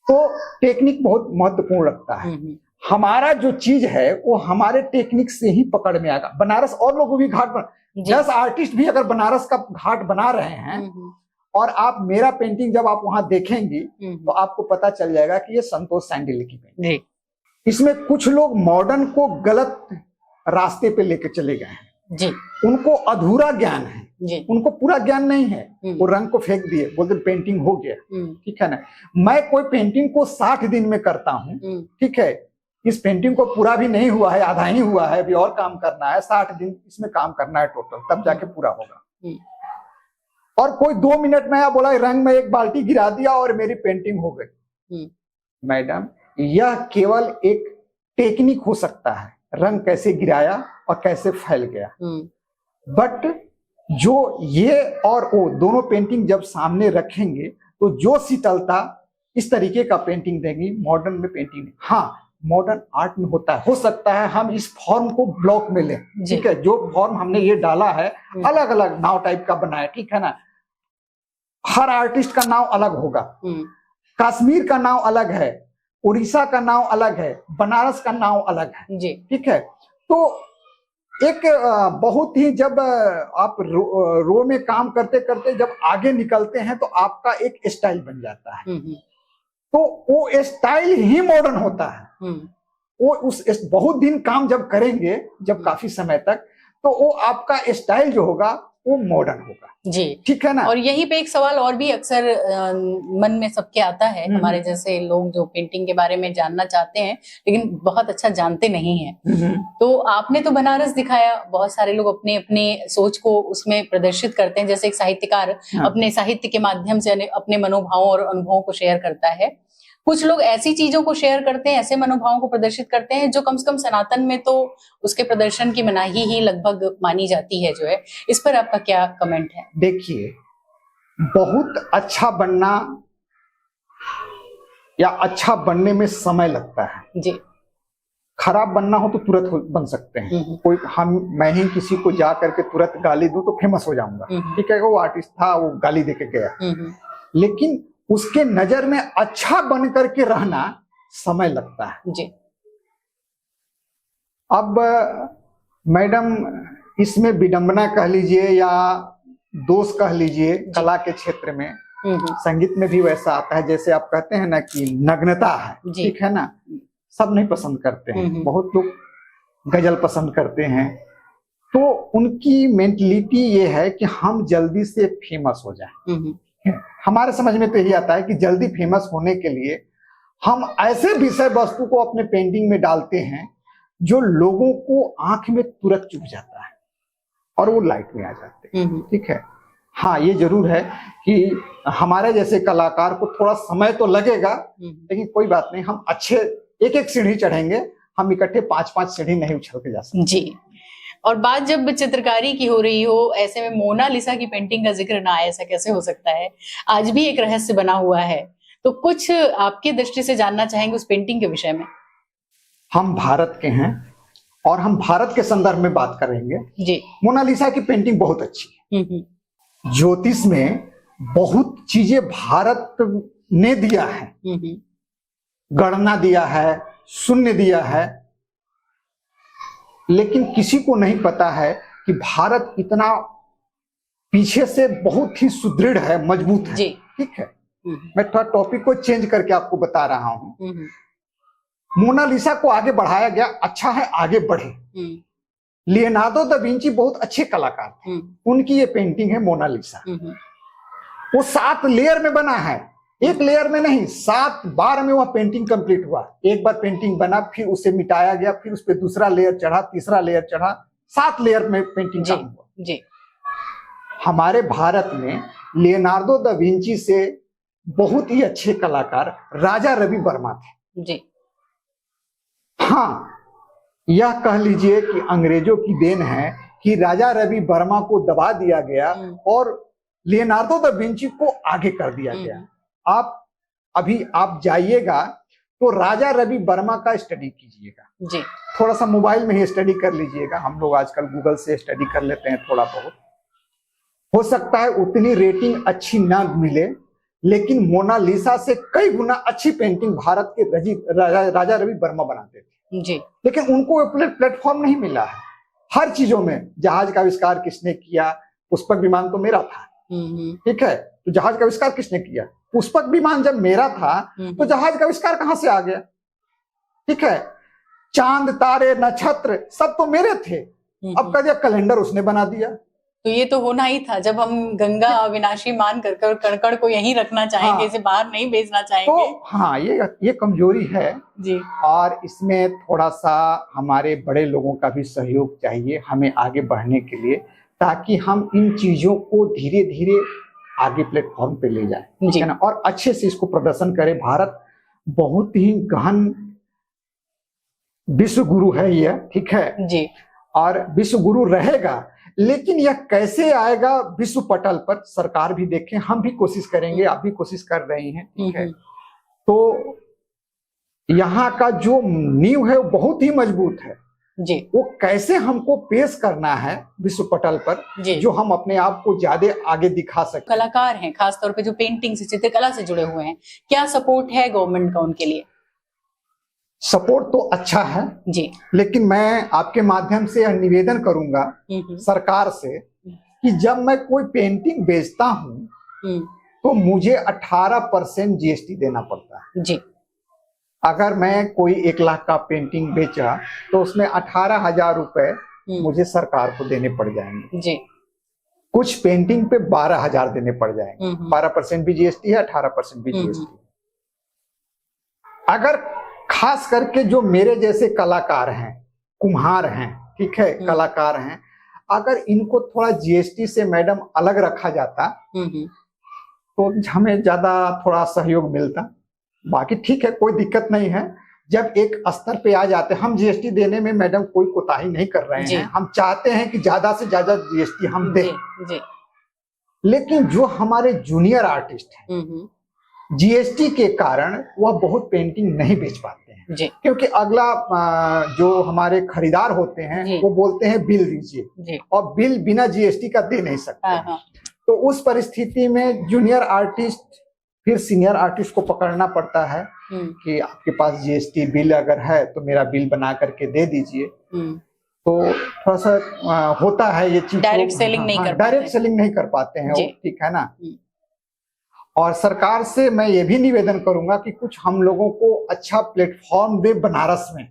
तो टेक्निक बहुत महत्वपूर्ण रखता है। हमारा जो चीज है वो हमारे टेक्निक से ही पकड़ में आएगा। बनारस और लोग भी घाट 10 आर्टिस्ट भी अगर बनारस का घाट बना रहे हैं और आप मेरा पेंटिंग जब आप वहां देखेंगी तो आपको पता चल जाएगा कि ये संतोष सैंडिल की पेंटिंग। इसमें कुछ लोग मॉडर्न को गलत रास्ते पे लेके चले गए हैं जी, उनको अधूरा ज्ञान है जी, उनको पूरा ज्ञान नहीं है, वो रंग को फेंक दिए, बोलते पेंटिंग हो गया, ठीक है ना। मैं कोई पेंटिंग को 60 दिन में करता हूँ, ठीक है, इस पेंटिंग को पूरा भी नहीं हुआ है, आधा ही हुआ है, अभी और काम करना है, 60 दिन इसमें काम करना है टोटल, तब जाके पूरा होगा। और कोई 2 मिनट में बोला रंग में एक बाल्टी गिरा दिया और मेरी पेंटिंग हो गई। मैडम, यह केवल एक टेक्निक हो सकता है, रंग कैसे गिराया और कैसे फैल गया, बट जो ये और वो दोनों पेंटिंग जब सामने रखेंगे तो जो शीतलता इस तरीके का पेंटिंग देंगी, मॉडर्न में पेंटिंग, हाँ मॉडर्न आर्ट में होता है। हो सकता है हम इस फॉर्म को ब्लॉक में लें, ठीक है, जो फॉर्म हमने ये डाला है अलग अलग नाव टाइप का बना है, ठीक है ना, हर आर्टिस्ट का नाव अलग होगा, कश्मीर का नाव अलग है, उड़ीसा का नाव अलग है, बनारस का नाव अलग है जी, ठीक है। तो एक बहुत ही जब आप रो में काम करते करते जब आगे निकलते हैं तो आपका एक स्टाइल बन जाता है। तो वो स्टाइल ही मॉडर्न होता है। वो बहुत दिन काम जब करेंगे, जब काफी समय तक, तो वो आपका स्टाइल जो होगा वो मॉडर्न होगा जी। ठीक है ना। और यहीं पे एक सवाल और भी अक्सर मन में सबके आता है, हमारे जैसे लोग जो पेंटिंग के बारे में जानना चाहते हैं लेकिन बहुत अच्छा जानते नहीं हैं। तो आपने तो बनारस दिखाया, बहुत सारे लोग अपने अपने सोच को उसमें प्रदर्शित करते हैं, जैसे एक साहित्यकार अपने साहित्य के माध्यम से अपने मनोभावों और अनुभवों को शेयर करता है। कुछ लोग ऐसी चीजों को शेयर करते हैं, ऐसे मनोभावों को प्रदर्शित करते हैं जो कम से कम सनातन में तो उसके प्रदर्शन की मनाही ही लगभग मानी जाती है जो है। इस पर आपका क्या कमेंट है? देखिए, बहुत अच्छा बनना या अच्छा बनने में समय लगता है जी। खराब बनना हो तो तुरंत बन सकते हैं। कोई मैं ही किसी को जा करके तुरंत गाली दूं तो फेमस हो जाऊंगा, ठीक है, वो आर्टिस्ट था, वो गाली देके गया। लेकिन उसके नजर में अच्छा बन करके रहना समय लगता है जी। अब मैडम, इसमें विडंबना कह लीजिए या दोष कह लीजिए, कला के क्षेत्र में, संगीत में भी वैसा आता है। जैसे आप कहते हैं ना कि नग्नता है, ठीक है ना, सब नहीं पसंद करते हैं। बहुत लोग गजल पसंद करते हैं, तो उनकी मेंटलिटी ये है कि हम जल्दी से फेमस हो जाएं। हमारे समझ में तो यही आता है कि जल्दी फेमस होने के लिए हम ऐसे विषय वस्तु को अपने पेंटिंग में डालते हैं जो लोगों को आंख में तुरंत चुभ जाता है और वो लाइट में आ जाते हैं, ठीक है। हाँ, ये जरूर है कि हमारे जैसे कलाकार को थोड़ा समय तो लगेगा, लेकिन कोई बात नहीं, हम अच्छे एक एक सीढ़ी चढ़ेंगे। हम इकट्ठे 5-5 सीढ़ी नहीं उछल के जा सकते जी। और बात जब चित्रकारी की हो रही हो, ऐसे में मोनालिसा की पेंटिंग का जिक्र ना आए, ऐसा कैसे हो सकता है? आज भी एक रहस्य बना हुआ है, तो कुछ आपकी दृष्टि से जानना चाहेंगे उस पेंटिंग के विषय में। हम भारत के हैं और हम भारत के संदर्भ में बात करेंगे जी। मोनालिसा की पेंटिंग बहुत अच्छी है। ज्योतिष में बहुत चीजें भारत ने दिया है, गणना दिया है, शून्य दिया है, लेकिन किसी को नहीं पता है कि भारत इतना पीछे से बहुत ही सुदृढ़ है, मजबूत है, ठीक है। मैं थोड़ा टॉपिक को चेंज करके आपको बता रहा हूं। मोनालिसा को आगे बढ़ाया गया, अच्छा है, आगे बढ़े। लियोनार्डो दा विंची बहुत अच्छे कलाकार थे, उनकी ये पेंटिंग है मोनालिसा। वो 7 लेयर में बना है, एक लेयर में नहीं, 7 बार में वह पेंटिंग कंप्लीट हुआ। एक बार पेंटिंग बना, फिर उसे मिटाया गया, फिर उस पर दूसरा लेयर चढ़ा, तीसरा लेयर चढ़ा, 7 लेयर में पेंटिंग काम हुआ जी। हमारे भारत में लियोनार्डो दा विंची से बहुत ही अच्छे कलाकार राजा रवि वर्मा थे जी। हाँ, यह कह लीजिए कि अंग्रेजों की देन है कि राजा रवि वर्मा को दबा दिया गया और लियोनार्डो दा विंची को आगे कर दिया गया। आप जाइएगा तो राजा रवि वर्मा का स्टडी कीजिएगा जी। थोड़ा सा मोबाइल में ही स्टडी कर लीजिएगा, हम लोग आजकल गूगल से स्टडी कर लेते हैं थोड़ा बहुत। हो सकता है उतनी रेटिंग अच्छी ना मिले, लेकिन मोनालिसा से कई गुना अच्छी पेंटिंग भारत के राजा रवि वर्मा बनाते थे जी। लेकिन उनको प्लेटफॉर्म नहीं मिला है हर चीजों में। जहाज का आविष्कार किसने किया? पुष्पक विमान तो मेरा था, ठीक है, तो जहाज का आविष्कार किसने किया? पुष्पक विमान जब मेरा था तो जहाज का आविष्कार कहां से आ गया? ठीक है, चांद तारे नक्षत्र सब तो मेरे थे, अब कह दिया कैलेंडर उसने बना दिया। तो ये तो होना ही था, जब हम गंगा अविनाशी मान कर कण-कण को यहीं रखना चाहेंगे, इसे बाहर नहीं भेजना चाहेंगे। तो हाँ, ये कमजोरी है जी। और इसमें थोड़ा सा हमारे बड़े लोगों का भी सहयोग चाहिए हमें आगे बढ़ने के लिए, ताकि हम इन चीजों को धीरे धीरे आगे प्लेटफॉर्म पे ले जाए, ठीक है ना, और अच्छे से इसको प्रदर्शन करे। भारत बहुत ही गहन विश्व गुरु है यह, ठीक है जी, और विश्व गुरु रहेगा। लेकिन यह कैसे आएगा विश्व पटल पर, सरकार भी देखे, हम भी कोशिश करेंगे, आप भी कोशिश कर रहे हैं, ठीक है। तो यहाँ का जो नींव है वो बहुत ही मजबूत है जी। वो कैसे हमको पेश करना है विश्व पटल पर, जो हम अपने आप को ज्यादा आगे दिखा सके। कलाकार हैं, खासतौर पे जो पेंटिंग से, चित्रकला से जुड़े हुए हैं, क्या सपोर्ट है गवर्नमेंट का उनके लिए? सपोर्ट तो अच्छा है जी। लेकिन मैं आपके माध्यम से यह निवेदन करूंगा सरकार से कि जब मैं कोई पेंटिंग बेचता हूं तो मुझे 18% जीएसटी देना पड़ता है जी। अगर मैं कोई 1 लाख का पेंटिंग बेचा तो उसमें 18,000 रुपए मुझे सरकार को देने पड़ जाएंगे जी। कुछ पेंटिंग पे 12,000 देने पड़ जाएंगे 12% भी जीएसटी है 18% भी जीएसटी है। अगर खास करके जो मेरे जैसे कलाकार हैं कुम्हार हैं ठीक है कलाकार हैं अगर इनको थोड़ा जीएसटी से मैडम अलग रखा जाता तो हमें ज्यादा थोड़ा सहयोग मिलता। बाकी ठीक है कोई दिक्कत नहीं है जब एक स्तर पे आ जाते हम जीएसटी देने में मैडम कोई कोताही नहीं कर रहे हैं हम चाहते हैं कि ज्यादा से ज्यादा जीएसटी हम दें लेकिन जो हमारे जूनियर आर्टिस्ट हैं जीएसटी के कारण वह बहुत पेंटिंग नहीं बेच पाते हैं क्योंकि अगला जो हमारे खरीदार होते हैं वो बोलते हैं बिल दीजिए और बिल बिना जीएसटी का दे नहीं सकते तो उस परिस्थिति में जूनियर आर्टिस्ट फिर सीनियर आर्टिस्ट को पकड़ना पड़ता है कि आपके पास जीएसटी बिल अगर है तो मेरा बिल बना करके दे दीजिए तो थोड़ा सा होता है ये चीज डायरेक्ट सेलिंग नहीं कर पाते हैं वो ठीक है ना। और सरकार से मैं ये भी निवेदन करूंगा कि कुछ हम लोगों को अच्छा प्लेटफॉर्म दे बनारस में।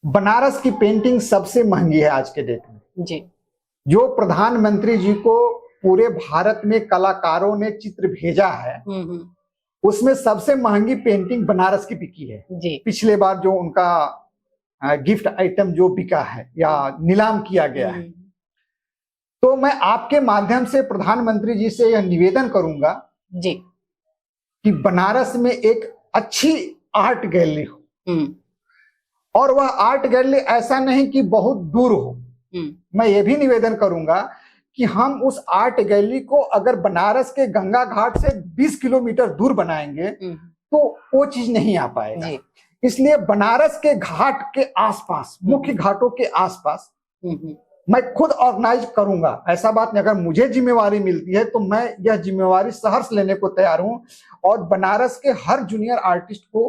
बनारस की पेंटिंग सबसे महंगी है आज के डेट में जी। जो प्रधानमंत्री जी को पूरे भारत में कलाकारों ने चित्र भेजा है उसमें सबसे महंगी पेंटिंग बनारस की बिकी है जी। पिछले बार जो उनका गिफ्ट आइटम जो बिका है या नीलाम किया गया है तो मैं आपके माध्यम से प्रधानमंत्री जी से यह निवेदन करूंगा जी कि बनारस में एक अच्छी आर्ट गैलरी हो और वह आर्ट गैलरी ऐसा नहीं कि बहुत दूर हो। मैं ये भी निवेदन करूंगा कि हम उस आर्ट गैलरी को अगर बनारस के गंगा घाट से 20 किलोमीटर दूर बनाएंगे तो वो चीज नहीं आ पाएगा इसलिए बनारस के घाट के आसपास मुख्य घाटों के आसपास मैं खुद ऑर्गेनाइज करूंगा। ऐसा बात नहीं अगर मुझे जिम्मेवारी मिलती है तो मैं यह जिम्मेवारी सहर्ष लेने को तैयार हूं और बनारस के हर जूनियर आर्टिस्ट को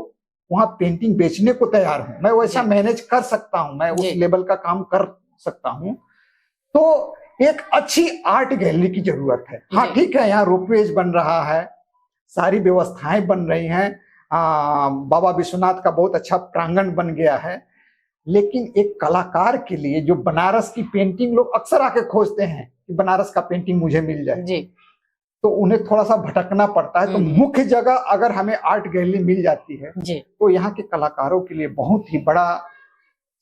वहां पेंटिंग बेचने को तैयार हूं। मैं वैसा मैनेज कर सकता हूं मैं उस लेवल का काम कर सकता हूं। तो एक अच्छी आर्ट गैलरी की जरूरत है। हाँ ठीक है यहाँ रोपवेज बन रहा है सारी व्यवस्थाएं बन रही हैं बाबा विश्वनाथ का बहुत अच्छा प्रांगण बन गया है लेकिन एक कलाकार के लिए जो बनारस की पेंटिंग लोग अक्सर आके खोजते हैं कि बनारस का पेंटिंग मुझे मिल जाए जी। तो उन्हें थोड़ा सा भटकना पड़ता है। तो मुख्य जगह अगर हमें आर्ट गैलरी मिल जाती है जी। तो यहाँ के कलाकारों के लिए बहुत ही बड़ा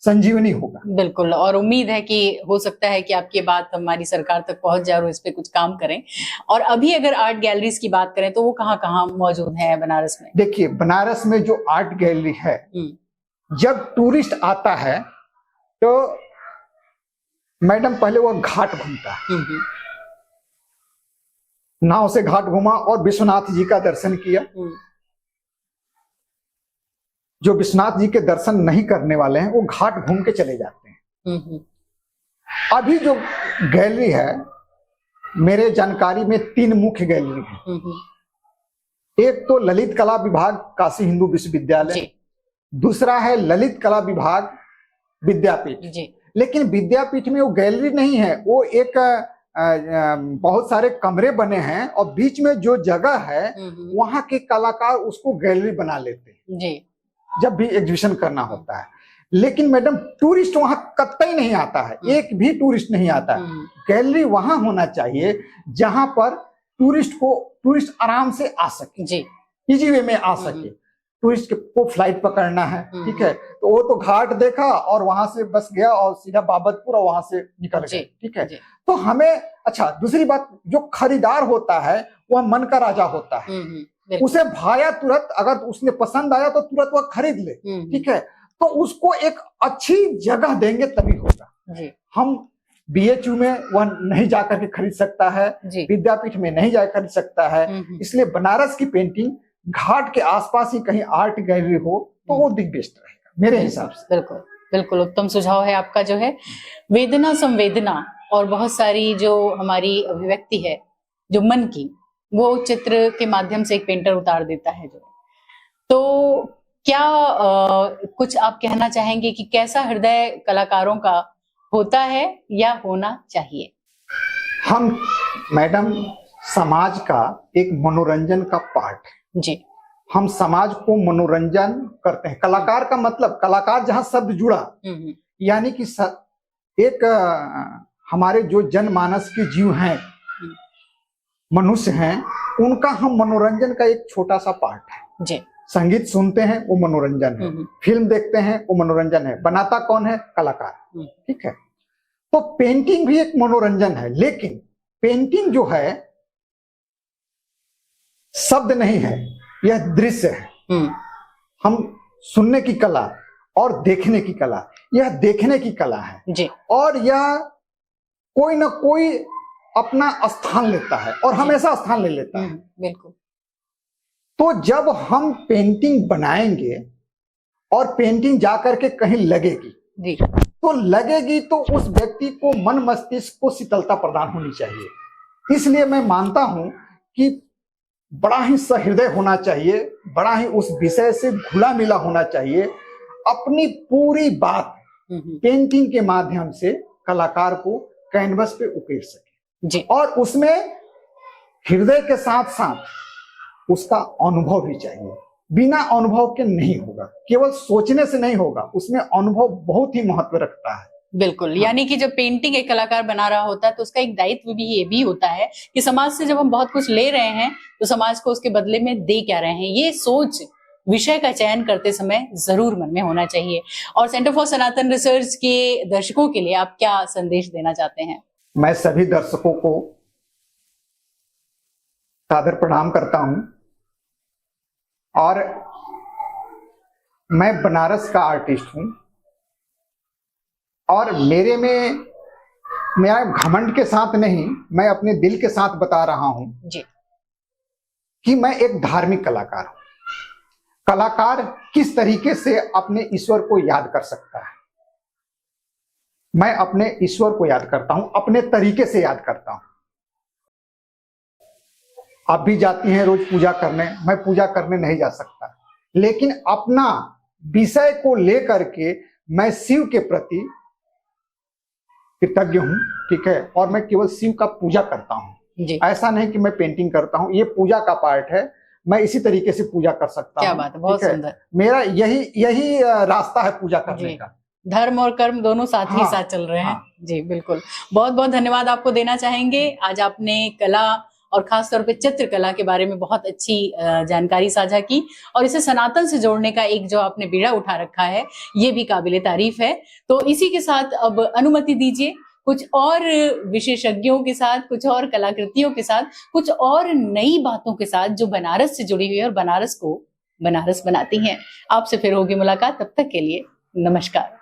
संजीवनी होगा। बिल्कुल और उम्मीद है कि हो सकता है कि आपकी बात हमारी सरकार तक पहुंच जाए और इस पे कुछ काम करें। और अभी अगर आर्ट गैलरीज की बात करें तो वो कहाँ कहाँ मौजूद है बनारस में? देखिए बनारस में जो आर्ट गैलरी है जब टूरिस्ट आता है तो मैडम पहले वो घाट घूमता है नाव से घाट घूमा और विश्वनाथ जी का दर्शन किया। जो विश्वनाथ जी के दर्शन नहीं करने वाले हैं वो घाट घूम के चले जाते हैं। अभी जो गैलरी है मेरे जानकारी में 3 मुख्य गैलरी है। एक तो ललित कला विभाग काशी हिंदू विश्वविद्यालय दूसरा है ललित कला विभाग विद्यापीठ लेकिन विद्यापीठ में वो गैलरी नहीं है वो एक बहुत सारे कमरे बने हैं और बीच में जो जगह है वहां के कलाकार उसको गैलरी बना लेते हैं जी। जब भी एग्जीबिशन करना होता है। लेकिन मैडम टूरिस्ट वहां कतई नहीं आता है एक भी टूरिस्ट नहीं आता है। गैलरी वहां होना चाहिए जहां पर टूरिस्ट आराम से आ सके जी इजी वे में आ सके। टूरिस्ट को फ्लाइट पकड़ना है ठीक है तो वो तो घाट देखा और वहां से बस गया और सीधा बाबतपुर और वहां से निकल गया ठीक है। तो हमें अच्छा दूसरी बात जो खरीदार होता है वह मन का राजा होता है उसे भाया तुरंत अगर उसने पसंद आया तो तुरंत वह खरीद ले ठीक है। तो उसको एक अच्छी जगह देंगे तभी होगा। हम बीएचयू में वह नहीं जाकर के खरीद सकता है विद्यापीठ में नहीं जाकर खरीद सकता है इसलिए बनारस की पेंटिंग घाट के आसपास ही कहीं आर्ट गैलरी हो तो वो बेस्ट रहेगा मेरे हिसाब से। बिल्कुल बिल्कुल उत्तम सुझाव है आपका जो है वेदना संवेदना और बहुत सारी जो हमारी अभिव्यक्ति है जो मन की वो चित्र के माध्यम से एक पेंटर उतार देता है जो तो क्या कुछ आप कहना चाहेंगे कि कैसा हृदय कलाकारों का होता है या होना चाहिए? हम मैडम समाज का एक मनोरंजन का पार्ट है। जी। हम समाज को मनोरंजन करते हैं। कलाकार का मतलब, कलाकार जहां शब्द जुड़ा, यानी कि एक हमारे जो जनमानस के जीव हैं, मनुष्य हैं, उनका हम मनोरंजन का एक छोटा सा पार्ट है। जी। संगीत सुनते हैं वो मनोरंजन है, फिल्म देखते हैं वो मनोरंजन है। बनाता कौन है? कलाकार। ठीक है। तो पेंटिंग भी एक मनोरंजन है, लेकिन पेंटिंग जो है शब्द नहीं है, यह दृश्य है। हम सुनने की कला और देखने की कला, यह देखने की कला है जी। और यह कोई ना कोई अपना स्थान लेता है और हमेशा स्थान ले लेता है। बिल्कुल। तो जब हम पेंटिंग बनाएंगे और पेंटिंग जाकर के कहीं लगेगी जी, तो लगेगी तो उस व्यक्ति को मन मस्तिष्क को शीतलता प्रदान होनी चाहिए। इसलिए मैं मानता हूं कि बड़ा ही सहृदय होना चाहिए, बड़ा ही उस विषय से घुला मिला होना चाहिए। अपनी पूरी बात पेंटिंग के माध्यम से कलाकार को कैनवस पे उकेर सके जी। और उसमें हृदय के साथ साथ उसका अनुभव भी चाहिए। बिना अनुभव के नहीं होगा, केवल सोचने से नहीं होगा, उसमें अनुभव बहुत ही महत्व रखता है। बिल्कुल। हाँ। यानी कि जब पेंटिंग एक कलाकार बना रहा होता है तो उसका एक दायित्व भी ये भी होता है कि समाज से जब हम बहुत कुछ ले रहे हैं तो समाज को उसके बदले में दे क्या रहे हैं, ये सोच विषय का चयन करते समय जरूर मन में होना चाहिए। और सेंटर फॉर सनातन रिसर्च के दर्शकों के लिए आप क्या संदेश देना चाहते हैं? मैं सभी दर्शकों को सादर प्रणाम करता हूं और मैं बनारस का आर्टिस्ट हूं और मेरे में मेरा घमंड के साथ नहीं, मैं अपने दिल के साथ बता रहा हूं जी कि मैं एक धार्मिक कलाकार हूं। कलाकार किस तरीके से अपने ईश्वर को याद कर सकता है? मैं अपने ईश्वर को याद करता हूं, अपने तरीके से याद करता हूं। आप भी जाती हैं रोज पूजा करने, मैं पूजा करने नहीं जा सकता, लेकिन अपना विषय को लेकर के मैं शिव के प्रति कृतज्ञ हूं। ठीक है। और मैं केवल शिव का पूजा करता हूं जी। ऐसा नहीं कि मैं पेंटिंग करता हूं, ये पूजा का पार्ट है। मैं इसी तरीके से पूजा कर सकता हूं। क्या बात है, बहुत सुंदर। मेरा यही रास्ता है पूजा करने का। धर्म और कर्म दोनों साथ ही साथ चल रहे हैं जी। बिल्कुल। बहुत बहुत धन्यवाद आपको देना चाहेंगे। आज आपने कला और खास तौर पे चित्रकला के बारे में बहुत अच्छी जानकारी साझा की और इसे सनातन से जोड़ने का एक जो आपने बीड़ा उठा रखा है, ये भी काबिले तारीफ है। तो इसी के साथ अब अनुमति दीजिए कुछ और विशेषज्ञों के साथ, कुछ और कलाकृतियों के साथ, कुछ और नई बातों के साथ जो बनारस से जुड़ी हुई है और बनारस को बनारस बनाती हैं। आपसे फिर होगी मुलाकात, तब तक के लिए नमस्कार।